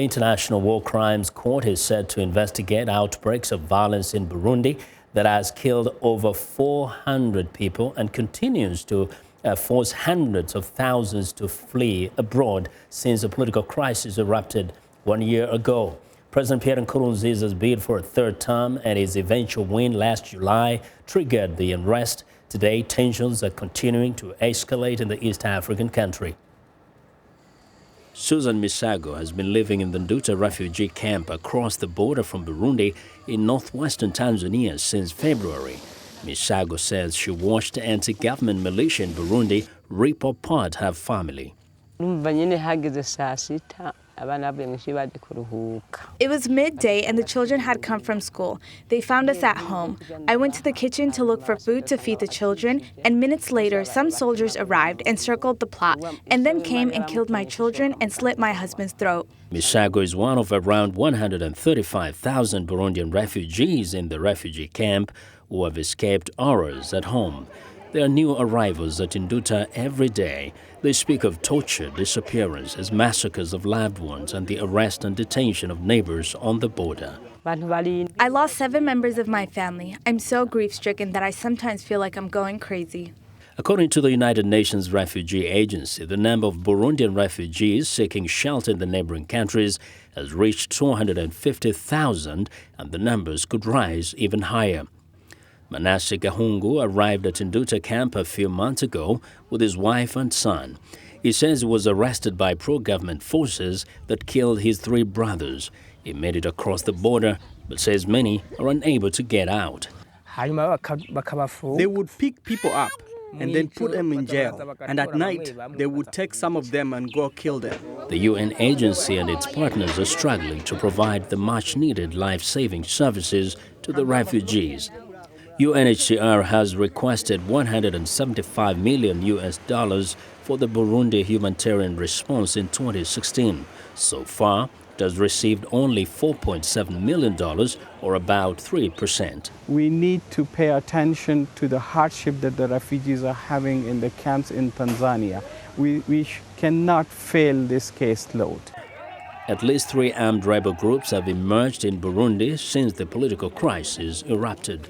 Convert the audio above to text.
The International War Crimes Court is set to investigate outbreaks of violence in Burundi that has killed over 400 people and continues to force hundreds of thousands to flee abroad since the political crisis erupted 1 year ago. President Pierre Nkurunziza's bid for a third term and his eventual win last July triggered the unrest. Today, tensions are continuing to escalate in the East African country. Susan Misago has been living in the Nduta refugee camp across the border from Burundi in northwestern Tanzania since February. Misago says she watched anti-government militia in Burundi rip apart her family. It was midday and the children had come from school. They found us at home. I went to the kitchen to look for food to feed the children, and minutes later some soldiers arrived and circled the plot and then came and killed my children and slit my husband's throat. Misago is one of around 135,000 Burundian refugees in the refugee camp who have escaped horrors at home. There are new arrivals at Nduta every day. They speak of torture, disappearances, massacres of loved ones, and the arrest and detention of neighbors on the border. I lost 7 members of my family. I'm so grief-stricken that I sometimes feel like I'm going crazy. According to the United Nations Refugee Agency, the number of Burundian refugees seeking shelter in the neighboring countries has reached 250,000, and the numbers could rise even higher. Manasseh Gahungu arrived at Nduta camp a few months ago with his wife and son. He says he was arrested by pro-government forces that killed his 3 brothers. He made it across the border, but says many are unable to get out. They would pick people up and then put them in jail, and at night they would take some of them and go kill them. The UN agency and its partners are struggling to provide the much-needed life-saving services to the refugees. UNHCR has requested $175 million for the Burundi humanitarian response in 2016. So far, it has received only $4.7 million, or about 3%. We need to pay attention to the hardship that the refugees are having in the camps in Tanzania. We cannot fail this caseload. At least 3 armed rebel groups have emerged in Burundi since the political crisis erupted.